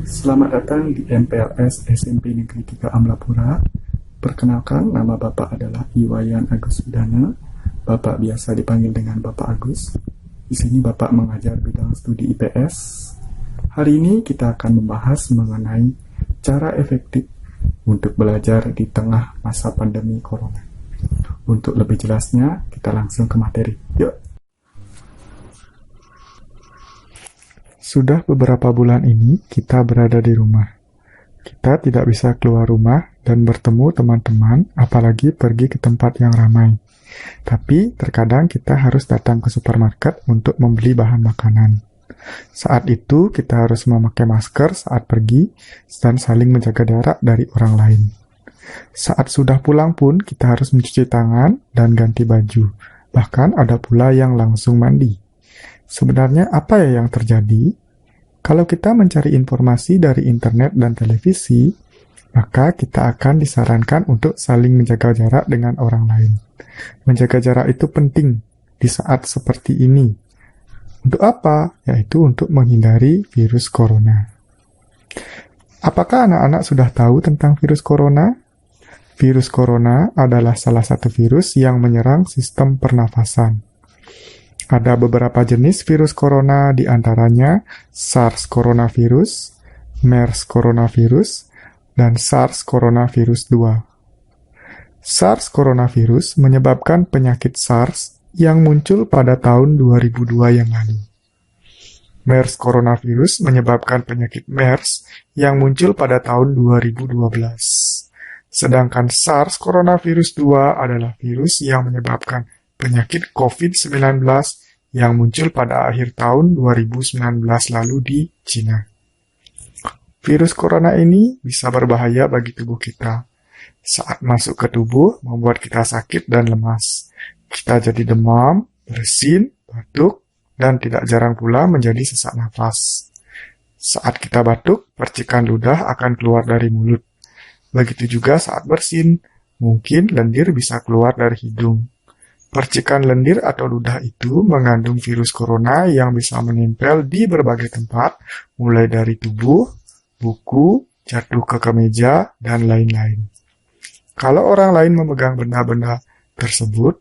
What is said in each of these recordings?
Selamat datang di MPLS SMP Negeri 3 Amlapura. Perkenalkan, nama Bapak adalah Iwayan Agus Widana. Bapak biasa dipanggil dengan Bapak Agus. Di sini Bapak mengajar bidang studi IPS. Hari ini kita akan membahas mengenai cara efektif untuk belajar di tengah masa pandemi Corona. Untuk lebih jelasnya, kita langsung ke materi. Yuk! Sudah beberapa bulan ini kita berada di rumah. Kita tidak bisa keluar rumah dan bertemu teman-teman, apalagi pergi ke tempat yang ramai. Tapi terkadang kita harus datang ke supermarket untuk membeli bahan makanan. Saat itu kita harus memakai masker saat pergi dan saling menjaga jarak dari orang lain. Saat sudah pulang pun kita harus mencuci tangan dan ganti baju. Bahkan ada pula yang langsung mandi. Sebenarnya apa ya yang terjadi? Kalau kita mencari informasi dari internet dan televisi, maka kita akan disarankan untuk saling menjaga jarak dengan orang lain. Menjaga jarak itu penting di saat seperti ini. Untuk apa? Yaitu untuk menghindari virus corona. Apakah anak-anak sudah tahu tentang virus corona? Virus corona adalah salah satu virus yang menyerang sistem pernafasan. Ada beberapa jenis virus corona, di antaranya SARS coronavirus, MERS coronavirus, dan SARS coronavirus 2. SARS coronavirus menyebabkan penyakit SARS yang muncul pada tahun 2002 yang lalu. MERS coronavirus menyebabkan penyakit MERS yang muncul pada tahun 2012. Sedangkan SARS coronavirus 2 adalah virus yang menyebabkan penyakit COVID-19 yang muncul pada akhir tahun 2019 lalu di Cina. Virus corona ini bisa berbahaya bagi tubuh kita. Saat masuk ke tubuh, membuat kita sakit dan lemas. Kita jadi demam, bersin, batuk, dan tidak jarang pula menjadi sesak nafas. Saat kita batuk, percikan ludah akan keluar dari mulut. Begitu juga saat bersin, mungkin lendir bisa keluar dari hidung. Percikan lendir atau ludah itu mengandung virus corona yang bisa menempel di berbagai tempat, mulai dari tubuh, buku, jatuh ke kemeja, dan lain-lain. Kalau orang lain memegang benda-benda tersebut,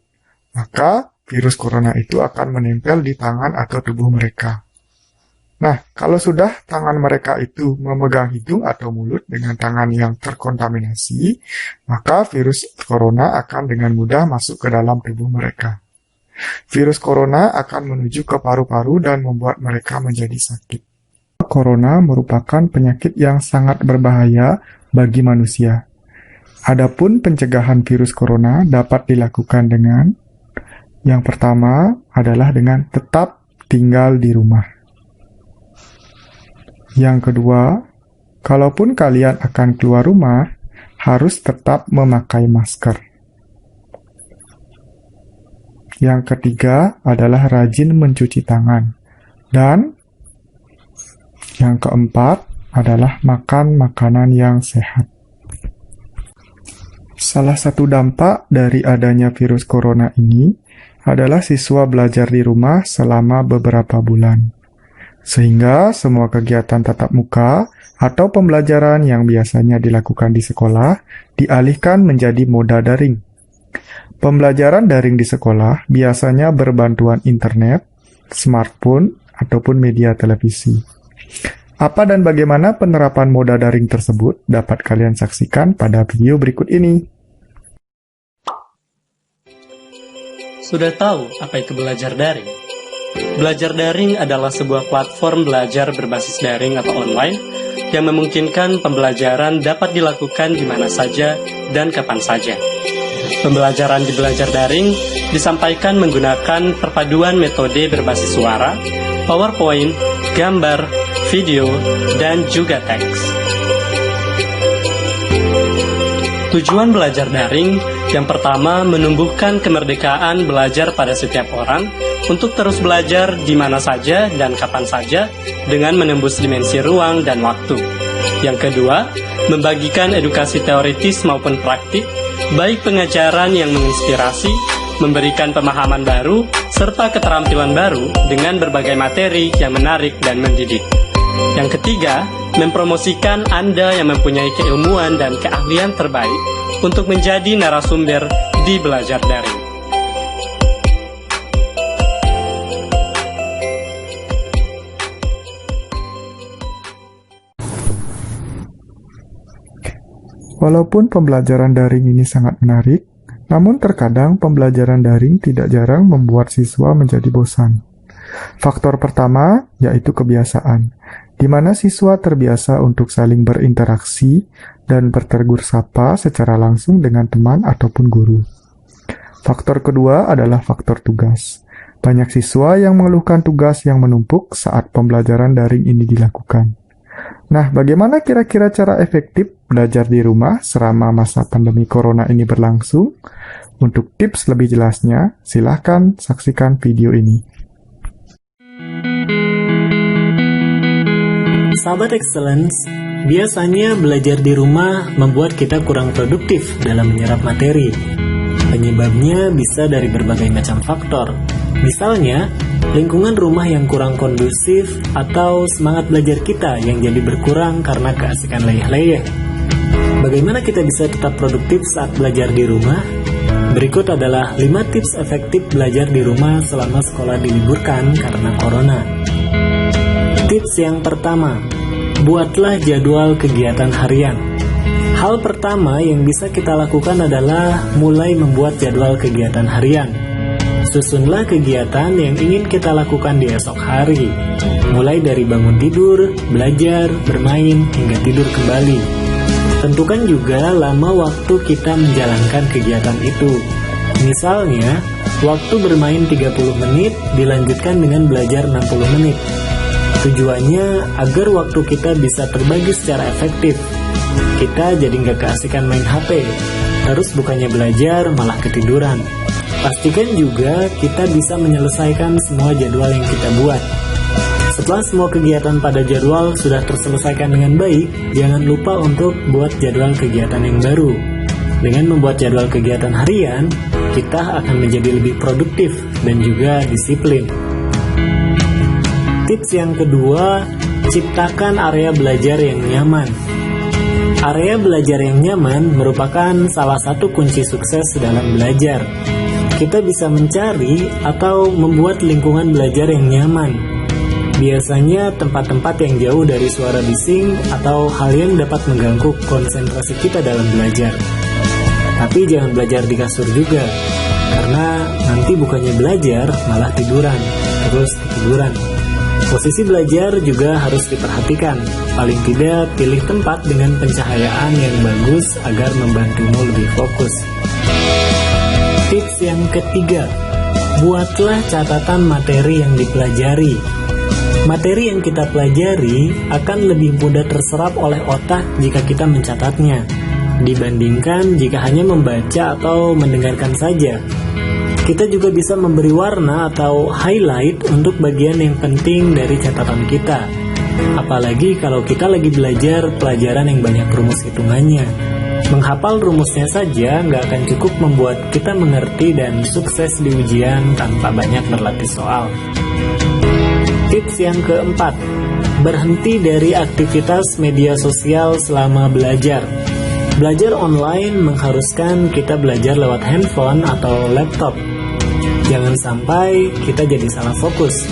maka virus corona itu akan menempel di tangan atau tubuh mereka. Nah, kalau sudah tangan mereka itu memegang hidung atau mulut dengan tangan yang terkontaminasi, maka virus corona akan dengan mudah masuk ke dalam tubuh mereka. Virus corona akan menuju ke paru-paru dan membuat mereka menjadi sakit. Corona merupakan penyakit yang sangat berbahaya bagi manusia. Adapun pencegahan virus corona dapat dilakukan dengan yang pertama adalah dengan tetap tinggal di rumah. Yang kedua, kalaupun kalian akan keluar rumah, harus tetap memakai masker. Yang ketiga adalah rajin mencuci tangan. Dan yang keempat adalah makan makanan yang sehat. Salah satu dampak dari adanya virus corona ini adalah siswa belajar di rumah selama beberapa bulan. Sehingga semua kegiatan tatap muka atau pembelajaran yang biasanya dilakukan di sekolah dialihkan menjadi moda daring. Pembelajaran daring di sekolah biasanya berbantuan internet, smartphone, ataupun media televisi. Apa dan bagaimana penerapan moda daring tersebut dapat kalian saksikan pada video berikut ini. Sudah tahu apa itu belajar daring? Belajar daring adalah sebuah platform belajar berbasis daring atau online yang memungkinkan pembelajaran dapat dilakukan di mana saja dan kapan saja. Pembelajaran di belajar daring disampaikan menggunakan perpaduan metode berbasis suara, PowerPoint, gambar, video, dan juga teks. Tujuan belajar daring yang pertama menumbuhkan kemerdekaan belajar pada setiap orang untuk terus belajar di mana saja dan kapan saja dengan menembus dimensi ruang dan waktu. Yang kedua, membagikan edukasi teoritis maupun praktik, baik pengajaran yang menginspirasi, memberikan pemahaman baru, serta keterampilan baru dengan berbagai materi yang menarik dan mendidik. Yang ketiga, mempromosikan Anda yang mempunyai keilmuan dan keahlian terbaik untuk menjadi narasumber di Belajar Daring. Walaupun pembelajaran daring ini sangat menarik, namun terkadang pembelajaran daring tidak jarang membuat siswa menjadi bosan. Faktor pertama yaitu kebiasaan, di mana siswa terbiasa untuk saling berinteraksi dan bertegur sapa secara langsung dengan teman ataupun guru. Faktor kedua adalah faktor tugas. Banyak siswa yang mengeluhkan tugas yang menumpuk saat pembelajaran daring ini dilakukan. Nah, bagaimana kira-kira cara efektif belajar di rumah selama masa pandemi corona ini berlangsung? Untuk tips lebih jelasnya, silahkan saksikan video ini. Sahabat Excellence, biasanya belajar di rumah membuat kita kurang produktif dalam menyerap materi. Penyebabnya bisa dari berbagai macam faktor. Misalnya, lingkungan rumah yang kurang kondusif atau semangat belajar kita yang jadi berkurang karena keasikan leyeh-leyeh. Bagaimana kita bisa tetap produktif saat belajar di rumah? Berikut adalah 5 tips efektif belajar di rumah selama sekolah diliburkan karena corona. Tips yang pertama, buatlah jadwal kegiatan harian. Hal pertama yang bisa kita lakukan adalah mulai membuat jadwal kegiatan harian. Susunlah kegiatan yang ingin kita lakukan di esok hari, mulai dari bangun tidur, belajar, bermain, hingga tidur kembali. Tentukan juga lama waktu kita menjalankan kegiatan itu. Misalnya, waktu bermain 30 menit dilanjutkan dengan belajar 60 menit. Tujuannya agar waktu kita bisa terbagi secara efektif. Kita jadi nggak keasikan main HP, terus bukannya belajar malah ketiduran. Pastikan juga kita bisa menyelesaikan semua jadwal yang kita buat. Setelah semua kegiatan pada jadwal sudah terselesaikan dengan baik, jangan lupa untuk buat jadwal kegiatan yang baru. Dengan membuat jadwal kegiatan harian, kita akan menjadi lebih produktif dan juga disiplin. Tips yang kedua, ciptakan area belajar yang nyaman. Area belajar yang nyaman merupakan salah satu kunci sukses dalam belajar. Kita bisa mencari atau membuat lingkungan belajar yang nyaman. Biasanya tempat-tempat yang jauh dari suara bising atau hal yang dapat mengganggu konsentrasi kita dalam belajar. Tapi jangan belajar di kasur juga, karena nanti bukannya belajar malah tiduran, terus ketiduran. Posisi belajar juga harus diperhatikan. Paling tidak pilih tempat dengan pencahayaan yang bagus agar membantumu lebih fokus. Tips yang ketiga, buatlah catatan materi yang dipelajari. Materi yang kita pelajari akan lebih mudah terserap oleh otak jika kita mencatatnya, dibandingkan jika hanya membaca atau mendengarkan saja. Kita juga bisa memberi warna atau highlight untuk bagian yang penting dari catatan kita. Apalagi kalau kita lagi belajar pelajaran yang banyak rumus hitungannya. Menghafal rumusnya saja nggak akan cukup membuat kita mengerti dan sukses di ujian tanpa banyak berlatih soal. Tips yang keempat, berhenti dari aktivitas media sosial selama belajar. Belajar online mengharuskan kita belajar lewat handphone atau laptop. Jangan sampai kita jadi salah fokus.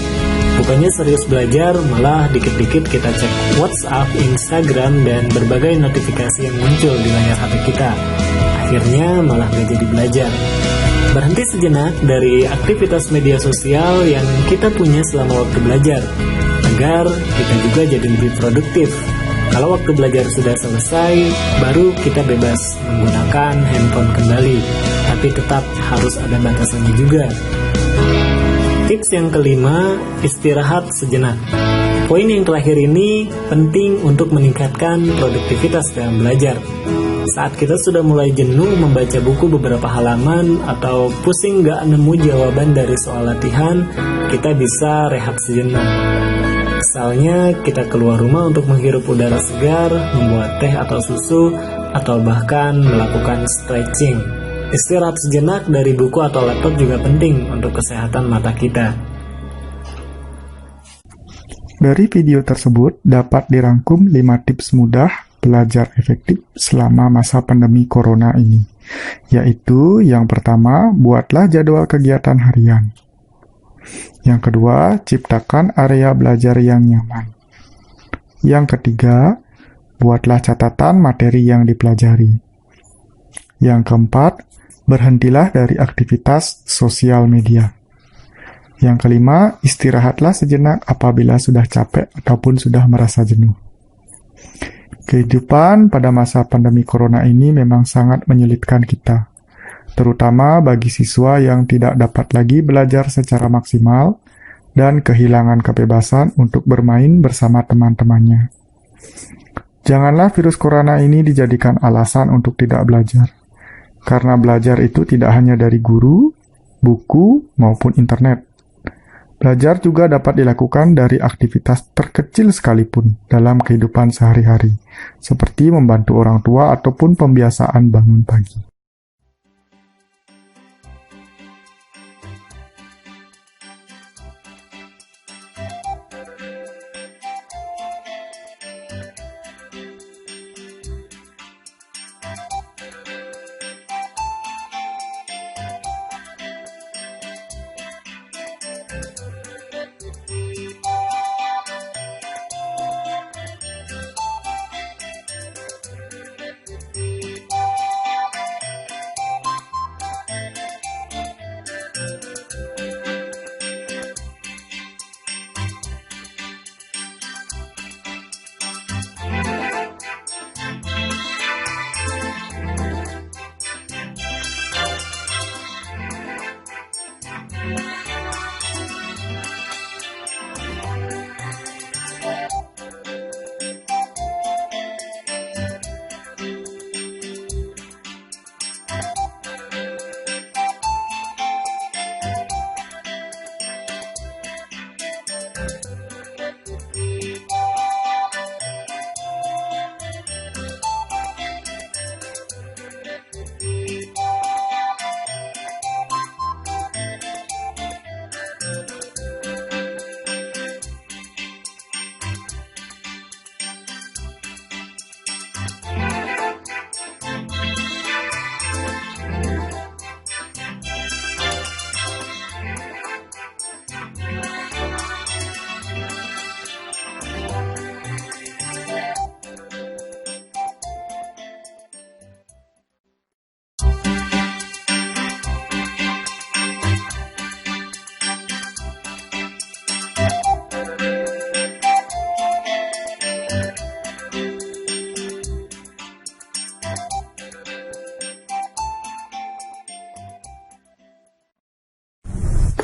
Bukannya serius belajar, malah dikit-dikit kita cek WhatsApp, Instagram, dan berbagai notifikasi yang muncul di layar HP kita. Akhirnya malah gak jadi belajar. Berhenti sejenak dari aktivitas media sosial yang kita punya selama waktu belajar, agar kita juga jadi lebih produktif. Kalau waktu belajar sudah selesai, baru kita bebas menggunakan handphone kembali. Tapi tetap harus ada batasannya juga. Tips yang kelima, istirahat sejenak. Poin yang terakhir ini penting untuk meningkatkan produktivitas dalam belajar. Saat kita sudah mulai jenuh membaca buku beberapa halaman atau pusing gak nemu jawaban dari soal latihan, kita bisa rehat sejenak. Misalnya kita keluar rumah untuk menghirup udara segar, membuat teh atau susu, atau bahkan melakukan stretching. Istirahat sejenak dari buku atau laptop juga penting untuk kesehatan mata kita. Dari video tersebut dapat dirangkum 5 tips mudah belajar efektif selama masa pandemi corona ini, yaitu yang pertama, buatlah jadwal kegiatan harian. Yang kedua, ciptakan area belajar yang nyaman. Yang ketiga, buatlah catatan materi yang dipelajari. Yang keempat, berhentilah dari aktivitas sosial media. Yang kelima, istirahatlah sejenak apabila sudah capek ataupun sudah merasa jenuh. Kehidupan pada masa pandemi corona ini memang sangat menyulitkan kita, terutama bagi siswa yang tidak dapat lagi belajar secara maksimal dan kehilangan kebebasan untuk bermain bersama teman-temannya. Janganlah virus corona ini dijadikan alasan untuk tidak belajar, karena belajar itu tidak hanya dari guru, buku, maupun internet. Belajar juga dapat dilakukan dari aktivitas terkecil sekalipun dalam kehidupan sehari-hari, seperti membantu orang tua ataupun pembiasaan bangun pagi.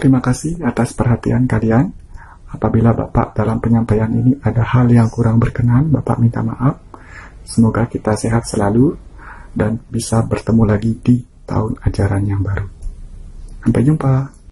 Terima kasih atas perhatian kalian. Apabila Bapak dalam penyampaian ini ada hal yang kurang berkenan, Bapak minta maaf. Semoga kita sehat selalu dan bisa bertemu lagi di tahun ajaran yang baru. Sampai jumpa.